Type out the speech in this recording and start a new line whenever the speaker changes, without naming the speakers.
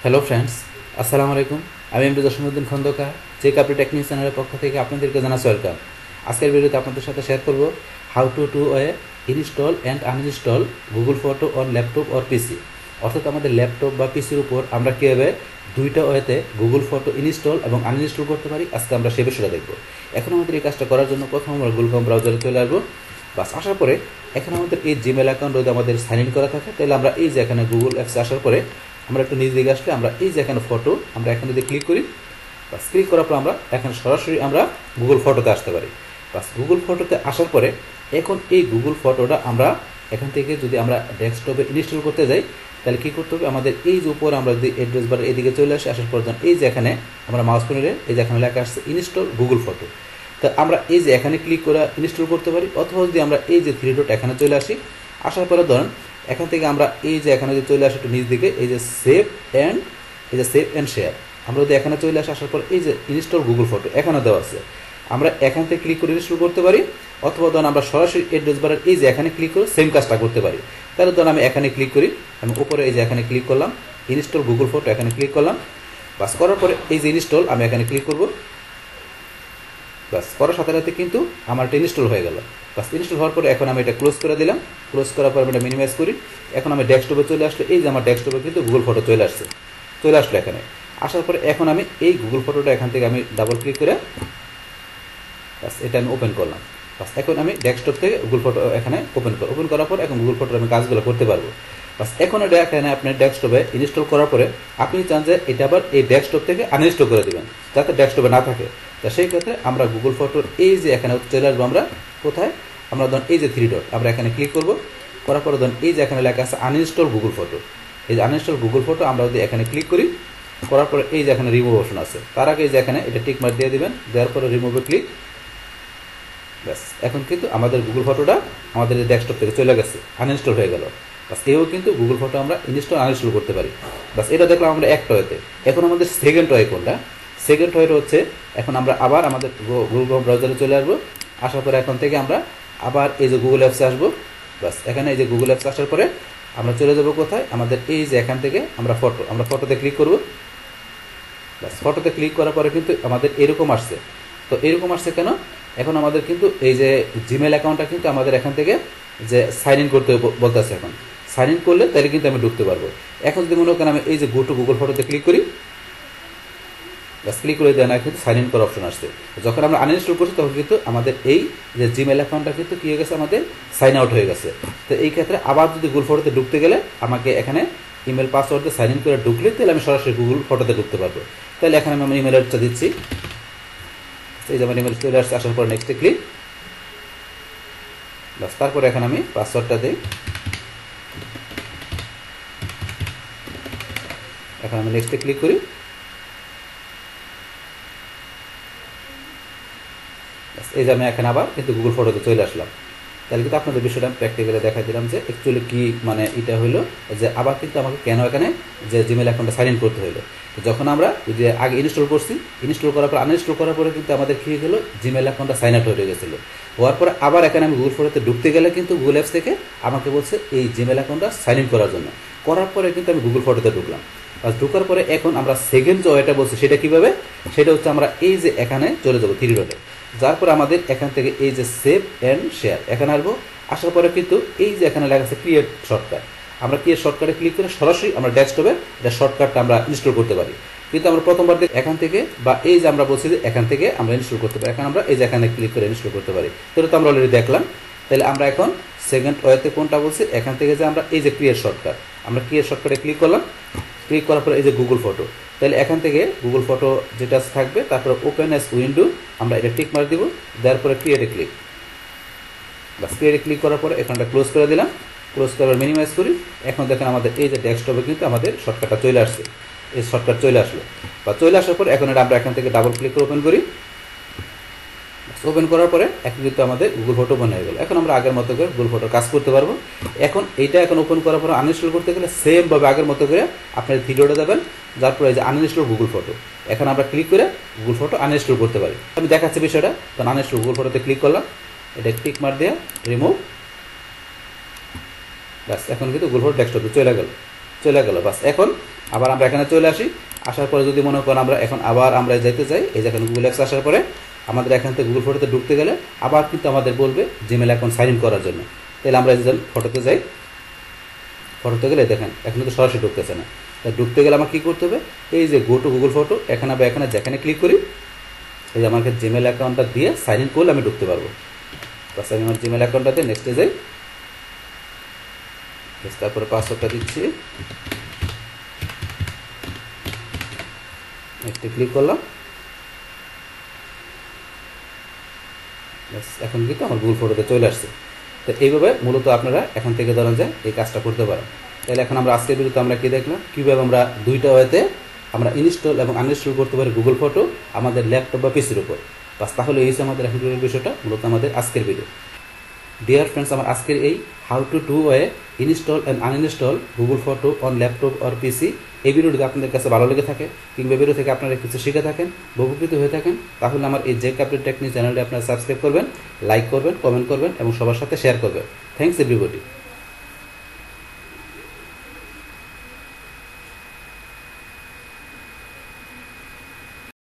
Hello friends, আসসালামু আলাইকুম। আমি MD Jasimuddin Khandakar, checkup technique চ্যানেলের পক্ষ থেকে আপনাদেরকে জানাচ্ছি ওয়েলকাম। আজকের ভিডিওতে আপনাদের সাথে শেয়ার করব how to install and uninstall Google photo on laptop or PC. অর্থাৎ আমাদের ল্যাপটপ বা পিসির উপর আমরা কীভাবে দুইটা ওয়েতে গুগল ফটো ইনস্টল এবং আনইনস্টল করতে পারি, আজকে আমরা সে বিষয়টা দেখব। এখন আমাদের এই কাজটা করার জন্য প্রথম আমরা গুগল ক্রোম ব্রাউজারে চলে আসবো। বাস আসার পরে এখন আমাদের এই জিমেল অ্যাকাউন্ট যদি আমাদের সাইন ইন করা থাকে, তাহলে আমরা এই যে এখানে গুগল অ্যাপসে আসার পরে আমরা একটু নিজ দিকে আসলে আমরা এই যে এখানে ফটো আমরা এখানে যদি ক্লিক করি, বাস ক্লিক করার পর আমরা এখানে সরাসরি আমরা গুগল ফটোতে আসতে পারি। বাস গুগল ফটোতে আসার পরে এখন এই গুগল ফটোটা আমরা এখান থেকে যদি আমরা ডেস্কটপে ইনস্টল করতে যাই, তাহলে কী করতে হবে, আমাদের এই যে উপর আমরা যদি অ্যাড্রেস বার এদিকে চলে আসি, আসার পর এই যে এখানে আমরা মাউস পয়েন্টারে এই যে এখানে লেখা আসছে ইনস্টল গুগল ফটো, তো আমরা এই যে এখানে ক্লিক করে ইনস্টল করতে পারি। অথবা যদি আমরা এই যে থ্রি ডট এখানে চলে আসি, আসার পরে ধরেন এখান থেকে আমরা এই যে এখানে যদি চলে আসি একটু নিচ দিকে এই যে সেভ অ্যান্ড শেয়ার, আমরা যদি এখানে চলে আসি, আসার পর এই যে ইনস্টল গুগল ফটো এখানে দেওয়া আছে, আমরা এখান থেকে ক্লিক করে ইনস্টল করতে পারি। অথবা ধরুন আমরা সরাসরি অ্যাড্রেস বারের এই যে এখানে ক্লিক করে সেম কাজটা করতে পারি। তাহলে ধরুন আমি এখানে ক্লিক করি, আমি উপরে এই যে এখানে ক্লিক করলাম, ইনস্টল গুগল ফটো এখানে ক্লিক করলাম। বাস করার পরে এই যে ইনস্টল আমি এখানে ক্লিক করব। বাস করার সাথে সাথে কিন্তু আমার এটা ইনস্টল হয়ে গেল। বাস ইনস্টল হওয়ার পরে এখন আমি এটা ক্লোজ করে দিলাম। ক্লোজ করার পর আমি এটা মিনিমাইজ করি। এখন আমি ডেস্কটপে চলে আসলে এই যে আমার ডেস্কটপে কিন্তু গুগল ফটো চলে আসলো এখানে। আসার পরে এখন আমি এই গুগল ফটোটা এখান থেকে আমি ডাবল ক্লিক করে বাস এটা আমি ওপেন করলাম। বাস এখন আমি ডেস্কটপ থেকে গুগল ফটো এখানে ওপেন করার পর এখন গুগল ফটোর আমি কাজগুলো করতে পারবো। বাস এখন এটা এখানে আপনার ডেস্কটপে ইনস্টল করার পরে আপনি চান যে এটা আবার এই ডেস্কটপ থেকে আনইনস্টল করে দেবেন, যাতে ডেস্কটপে না থাকে। তো সেই ক্ষেত্রে আমরা গুগল ফটোর এই যে এখানে চলে আসবো, আমরা কোথায়, আমরা ধরুন এই যে থ্রি ডট আমরা এখানে ক্লিক করবো। করার পরে ধরুন এই যে এখানে লেখা আছে আনইনস্টল গুগল ফটো, এই যে আনইনস্টল গুগল ফটো আমরা যদি এখানে ক্লিক করি, করার পরে এই যে এখানে রিমুভ অপশন আছে, তার আগে এই যে এখানে এটা টিক মার্ক দিয়ে দেবেন, দেওয়ার পরে রিমুভে ক্লিক। ব্যাস এখন কিন্তু আমাদের গুগল ফটোটা আমাদের ডেস্কটপ থেকে চলে গেছে, আনইনস্টল হয়ে গেল। বাস এও কিন্তু গুগল ফটো আমরা ইনস্টল আনইনস্টল করতে পারি। বাস এটা দেখলাম আমরা একটা ওয়েতে। এখন আমাদের সেকেন্ড ওয়ে কোনটা? সেকেন্ড ওয়েটা হচ্ছে এখন আমরা আবার আমাদের গুগল ক্রোম ব্রাউজারে চলে আসবো। আসার পরে এখন থেকে আমরা আবার এই যে গুগল অ্যাপসে আসবো। বাস এখানে এই যে গুগল অ্যাপসে আসার পরে আমরা চলে যাব কোথায়, আমাদের এই যে এখান থেকে আমরা ফটোতে ক্লিক করব। বাস ফটোতে ক্লিক করার পরে কিন্তু আমাদের এরকম আসছে। তো এরকম আসছে কেন? এখন আমাদের কিন্তু এই যে জিমেল অ্যাকাউন্টটা কিন্তু আমাদের এখান থেকে যে সাইন ইন করতে বলতেছে। এখন সাইন ইন করলে তাহলে কিন্তু আমি ঢুকতে পারবো। এখন যদি মনে করেন আমি এই যে গো টু গুগল ফটোতে ক্লিক করি, বাস ক্লিক করে দেওয়া না কিন্তু সাইন ইন করার অপশন আসছে। যখন আমরা আনইনস্টল করছি তখন কিন্তু আমাদের এই যে জিমেল অ্যাকাউন্টটা কিন্তু কী হয়ে গেছে, আমাদের সাইন আউট হয়ে গেছে। তো এই ক্ষেত্রে আবার যদি গুগল ফটোতে ঢুকতে গেলে আমাকে এখানে ইমেল পাসওয়ার্ড দিয়ে সাইন ইন করে ঢুকলে তাহলে আমি সরাসরি গুগল ফটোতে ঢুকতে পারবো। তাহলে এখানে আমি আমার ইমেল অ্যাড্রেসটা দিচ্ছি, এই যে আমার ইমেল চলে আসছে। আসার পর নেক্সটে ক্লিক। বাস তারপরে এখানে আমি পাসওয়ার্ডটা দিই। এখন আমি নেক্সটে ক্লিক করি। এই যে আমি এখানে আবার কিন্তু গুগল ফটোতে চলে আসলাম। তাহলে কিন্তু আপনাদের বিষয়টা প্র্যাকটিক্যালি দেখা দিলাম যে অ্যাকচুয়ালি কি মানে এটা হলো যে আবার কিন্তু আমাকে কেন এখানে যে জিমেল অ্যাকাউন্টটা সাইন ইন করতে হলো। যখন আমরা যে আগে ইনস্টল করছি, ইনস্টল করার পর আনইনস্টল করার পরে কিন্তু আমাদের কী হলো, জিমেল অ্যাকাউন্টটা সাইন আউট হয়ে গেছিলো। হওয়ার পরে আবার এখানে আমি গুগল ফটোতে ঢুকতে গেলে কিন্তু গুগল অ্যাপস থেকে আমাকে বলছে এই জিমেল অ্যাকাউন্টটা সাইন ইন করার জন্য। করার পরে কিন্তু আমি গুগল ফটোতে ঢুকলাম। আর ঢোকার পরে এখন আমরা সেকেন্ড যে ওয়েটা বলছি সেটা কীভাবে, সেটা হচ্ছে আমরা এই যে এখানে চলে যাবো থ্রি ডটে। যার পরে আমাদের এখান থেকে এই যে সেভ অ্যান্ড শেয়ার এখানে আসবো। আসার পরে কিন্তু এই যে এখানে লেখা আছে ক্রিয়েট শর্টকাট, আমরা ক্রিয়েট শর্টকাটে ক্লিক করে সরাসরি আমরা ডেস্কটপে এটা শর্টকাটটা আমরা ইনস্টল করতে পারি। কিন্তু আমরা প্রথমবার এখান থেকে বা এই যে আমরা বলছি যে এখান থেকে আমরা ইনস্টল করতে পারি, এখন আমরা এই যে এখানে ক্লিক করে ইনস্টল করতে পারি। সেটা তো আমরা অলরেডি দেখলাম। তাহলে আমরা এখন সেকেন্ড ওয়েতে কোনটা বলছি, এখান থেকে যে আমরা এই যে ক্রিয়েট শর্টকাট, আমরা ক্রিয়েট শর্টকাটে ক্লিক করলাম। ক্লিক করার পরে এই যে গুগল ফটো, তাহলে এখান থেকে গুগল ফটো যেটা থাকবে তারপরে ওপেন অ্যাজ উইন্ডো আমরা এটা টিক মার্ক দিব, দেওয়ার পরে ক্রিয়েটে ক্লিক। বাস ক্রিয়েটে ক্লিক করার পরে এখানটা ক্লোজ করে দিলাম। ক্লোজ করার মিনিমাইজ করি। এখন দেখেন আমাদের এই যে ডেস্কটপে কিন্তু আমাদের শর্টকাটটা চলে আসছে, এই শর্টকাট চলে আসলো। বা চলে আসার পর এখন এটা আমরা এখান থেকে ডাবল ক্লিক করে ওপেন করি। ওপেন করার পরে এখন কিন্তু আমাদের গুগল ফটো ওপেন হয়ে গেল। এখন আমরা আগের মতো করে গুগল ফটোর কাজ করতে পারবো। এখন এইটা এখন ওপেন করার পরে আনইনস্টল করতে গেলে সেমভাবে আগের মতো করে আপনার ভিডিওটা দেবেন, যার পরে এই যে আনইনস্টল গুগল ফটো, এখন আমরা ক্লিক করে গুগল ফটো আনইনস্টল করতে পারি। আমি দেখাচ্ছি বিষয়টা। তো আনইনস্টল গুগল ফটোতে ক্লিক করলাম, এটা টিক মার দিয়ে রিমুভ। ব্যাস এখন কিন্তু গুগল ফটো ডেস্কটপে চলে গেল। চলে গেল। বাস এখন আবার আমরা এখানে চলে আসি, আসার পরে যদি মনে করেন আমরা এখন আবার আমরা যেতে চাই, এই যে এখানে গুগল অ্যাপস আসার পরে আমাদের এখান থেকে গুগল ফটোতে ঢুকতে গেলে আবার কিন্তু আমাদের বলবে জিমেল অ্যাকাউন্ট সাইন ইন করার জন্য। তাহলে আমরা এই যে ফটোতে যাই, ফটোতে গেলে দেখেন এখন তো সরাসরি ঢুকতেছে না। তাই ঢুকতে গেলে আমার কী করতে হবে, এই যে গো টু গুগল ফটো এখানে বা এখানে যেখানে ক্লিক করি, এই যে আমাকে জিমেল অ্যাকাউন্টটা দিয়ে সাইন ইন করলে আমি ঢুকতে পারবো। বাস আমি আমার জিমেল অ্যাকাউন্টটা দিয়ে নেক্সটে যাই, তারপরে পাসওয়ার্ডটা দিচ্ছি, নেক্সটে ক্লিক করলাম। এখন কিন্তু আমার গুগল ফটোতে চলে আসছে। তো এইভাবে মূলত আপনারা এখান থেকে ধরেন যে এই কাজটা করতে পারেন। তাহলে এখন আমরা আজকের ভিডিওতে আমরা কি দেখলাম, কীভাবে আমরা দুইটা ওয়েতে আমরা ইনস্টল এবং আনইনস্টল করতে পারি গুগল ফটো আমাদের ল্যাপটপ বা পিসির উপর। বাস তাহলে এই হচ্ছে আমাদের এখন বিষয়টা, মূলত আমাদের আজকের ভিডিও। ডিয়ার ফ্রেন্ডস, আমার আজকের এই how to do way install and uninstall Google photo on laptop or PC, এই ভিডিওটি আপনাদের কাছে ভালো লেগে থাকে কিংবা ভিডিও থেকে আপনারা কিছু শিখে থাকেন, উপকৃত হয়ে থাকেন, তাহলে আমার এই জেক আপডেট টেকনিক চ্যানেলটি আপনারা সাবস্ক্রাইব করবেন, লাইক করবেন, কমেন্ট করবেন এবং সবার সাথে শেয়ার করবেন। Thanks everybody.